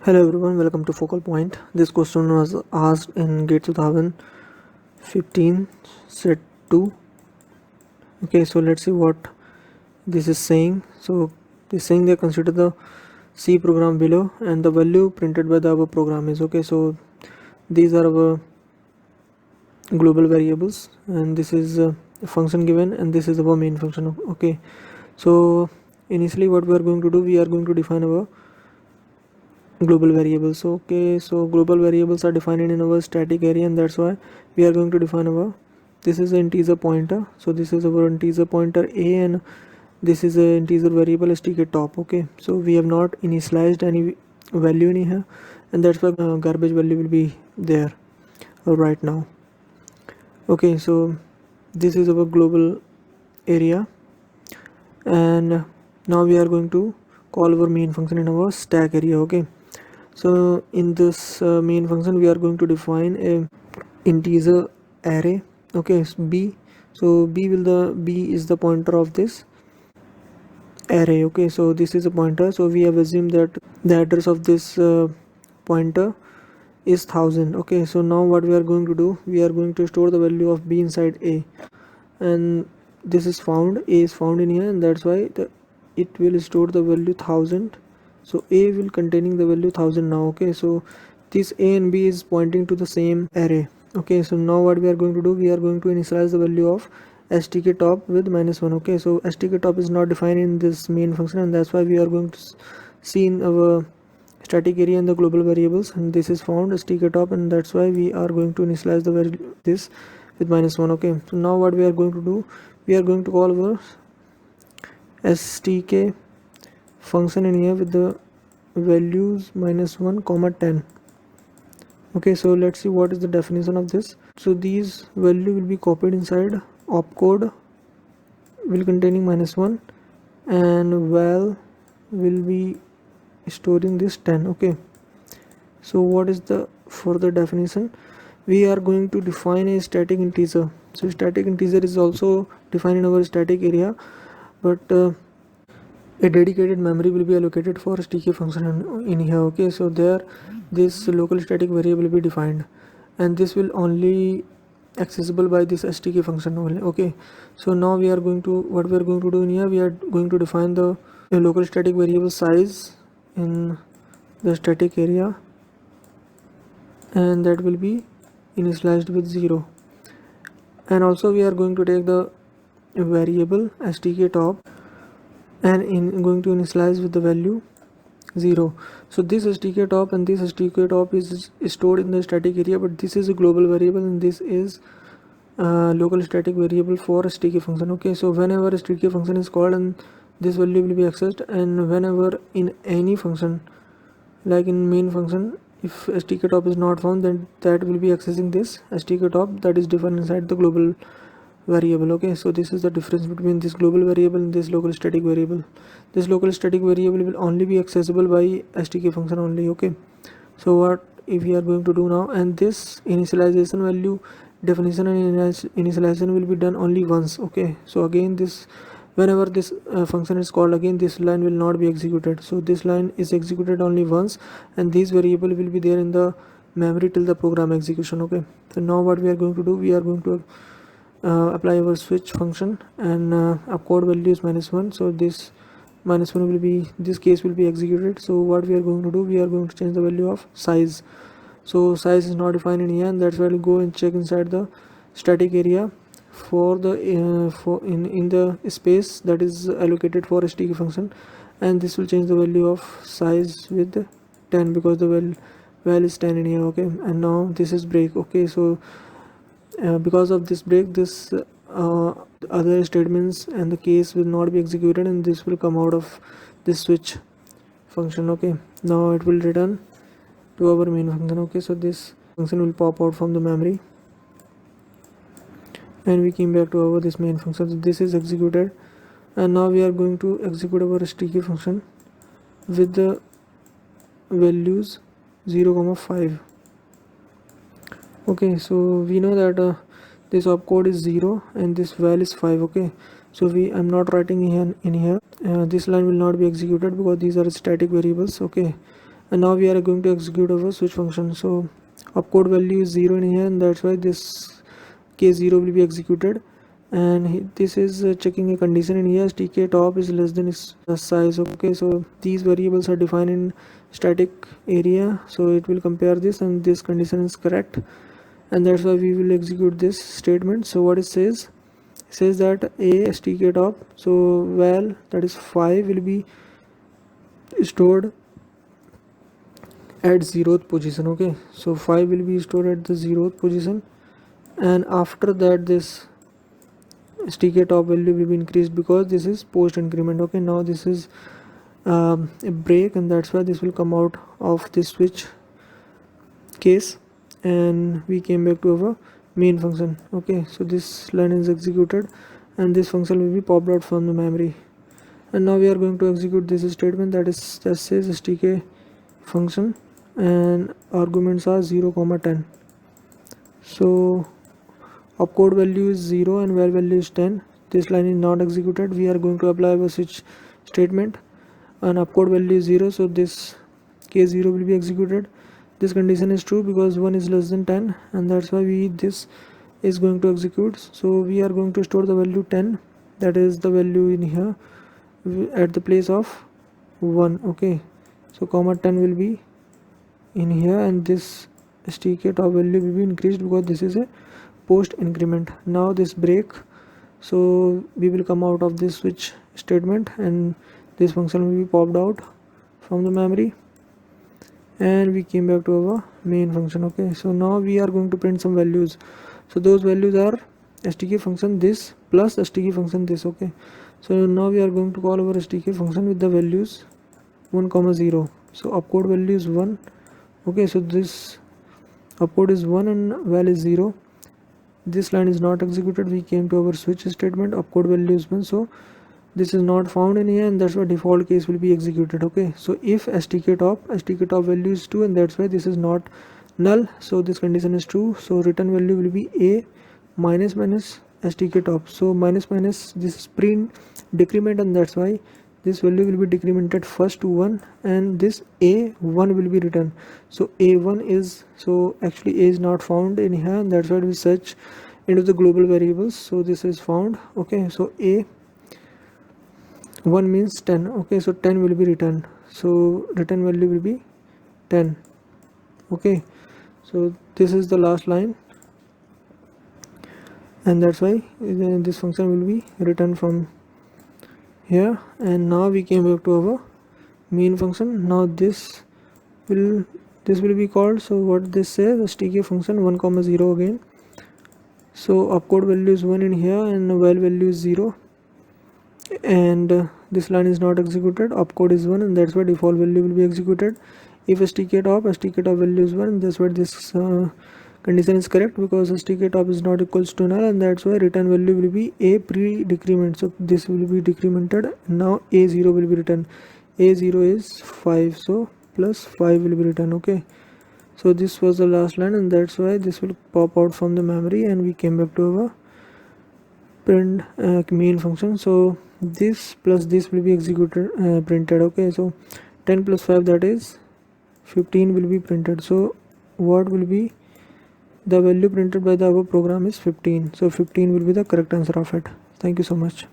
Hello everyone, welcome to Focal Point. This question was asked in GATE 2015 set 2. Okay, so let's see what this is saying. So this is saying they consider the C program below and the value printed by the above program is okay. So these are our global variables and this is a function given and this is our main function. Okay, so initially what we are going to do, we are going to define our global variables. Okay, so global variables are defined in our static area and that's why we are going to define our, this is an integer pointer, so this is our integer pointer a and this is a integer variable stk top. Okay, so we have not initialized any value in here and that's why garbage value will be there right now. Okay, so this is our global area and now we are going to call our main function in our stack area. Okay, so in this main function we are going to define a integer array. Okay, so b, so b is the pointer of this array. Okay, so this is a pointer, so we have assumed that the address of this pointer is 1000. Okay, so now what we are going to do, we are going to store the value of b inside a and this is found, a is found in here and that's why it will store the value 1000. So a will containing the value 1000 now. Okay, so this a and b is pointing to the same array. Okay, so now what we are going to do, we are going to initialize the value of stk top with -1. Okay, so stk top is not defined in this main function and that's why we are going to see in our static area and the global variables and this is found stk top and that's why we are going to initialize the value this with -1. Okay, so now what we are going to do, we are going to call our stk function in here with the values -1 comma 10. Okay, so let's see what is the definition of this. So these value will be copied inside opcode will containing -1 and val will be storing this 10. Okay, so what is the further definition, we are going to define a static integer. So static integer is also defined in our static area, but a dedicated memory will be allocated for stk function in here. Okay, so there this local static variable will be defined and this will only accessible by this stk function only. Okay, so now we are going to, what we are going to do in here, we are going to define the local static variable size in the static area and that will be initialized with 0 and also we are going to take the variable stk top and going to initialize with the value 0. So this stk top and this stk top is stored in the static area, but this is a global variable and this is local static variable for stk function. Okay, so whenever stk function is called and this value will be accessed, and whenever in any function like in main function if stk top is not found, then that will be accessing this stk top that is defined inside the global variable. Okay, so this is the difference between this global variable and this local static variable. This local static variable will only be accessible by stk function only. Okay, so what if we are going to do now, and this initialization value definition and initialization will be done only once. Okay, so again this, whenever this function is called again, this line will not be executed. So this line is executed only once and this variable will be there in the memory till the program execution. Okay, so now what we are going to do, we are going to apply our switch function and opcode value is -1, so this -1 will be, this case will be executed. So what we are going to do, we are going to change the value of size. So size is not defined in here and that's why we'll go and check inside the static area for the for in the space that is allocated for stk function, and this will change the value of size with 10 because the val is 10 in here. Okay, and now this is break. Okay, so because of this break, this other statements and the case will not be executed and this will come out of this switch function. Okay, now it will return to our main function. Okay, so this function will pop out from the memory and we came back to our this main function. So this is executed and now we are going to execute our stk function with the values 0, 5. Okay, so we know that this opcode is 0 and this val is 5. Okay, so I'm not writing in here this line will not be executed because these are static variables. Okay, and now we are going to execute our switch function. So opcode value is 0 in here, and that's why this case 0 will be executed. And this is checking a condition in here, stk top is less than its size. Okay, so these variables are defined in static area, so it will compare this, and this condition is correct, and that's why we will execute this statement. So what it says that a stk top, so val, that is 5, will be stored at 0th position. Okay, so 5 will be stored at the 0th position, and after that this stk top value will be increased because this is post increment. Okay, now this is a break, and that's why this will come out of this switch case, and we came back to our main function. Okay, so this line is executed, and this function will be popped out from the memory. And now we are going to execute this statement that says stk function, and arguments are 0, 10. So opcode value is 0 and val value is 10. This line is not executed. We are going to apply a switch statement, and opcode value is 0, so this case 0 will be executed. This condition is true because 1 is less than 10, and that's why this is going to execute. So we are going to store the value 10, that is the value in here, at the place of 1. Okay, so comma 10 will be in here, and this stk top value will be increased because this is a post increment. Now this break, so we will come out of this switch statement, and this function will be popped out from the memory, and we came back to our main function. Okay, so now we are going to print some values. So those values are stk function this plus stk function this. Okay, so now we are going to call our stk function with the values 1, 0. So opcode value is 1. Okay, so this opcode is 1 and val is 0. This line is not executed. We came to our switch statement, opcode value is 1, so this is not found in here, and that's why default case will be executed. Okay, so if stk top value is 2, and that's why this is not null, so this condition is true, so return value will be a minus stk top. So minus this is pre-decrement, and that's why this value will be decremented first to 1, and this a1 will be returned. So a1 is, so actually a is not found in here, and that's why we search into the global variables, so this is found. Okay, so a1 means 10. Okay, so 10 will be returned, so return value will be 10. Okay, so this is the last line, and that's why this function will be returned from here. And now we came back to our main function. Now this will be called, so what this says, stk function 1, 0 again. So opcode value is 1 in here, and val value is 0, and this line is not executed. Opcode is 1, and that's why default value will be executed. If stk top value is 1, and that's why this condition is correct because stk top is not equals to null, and that's why return value will be a pre-decrement, so this will be decremented. Now a0 will be returned. A0 is 5, so plus 5 will be returned. Okay, so this was the last line, and that's why this will pop out from the memory, and we came back to our print main function. So this plus this will be executed, printed. Okay, so 10 plus 5, that is 15 will be printed. So what will be the value printed by the above program is 15. So 15 will be the correct answer of it. Thank you so much.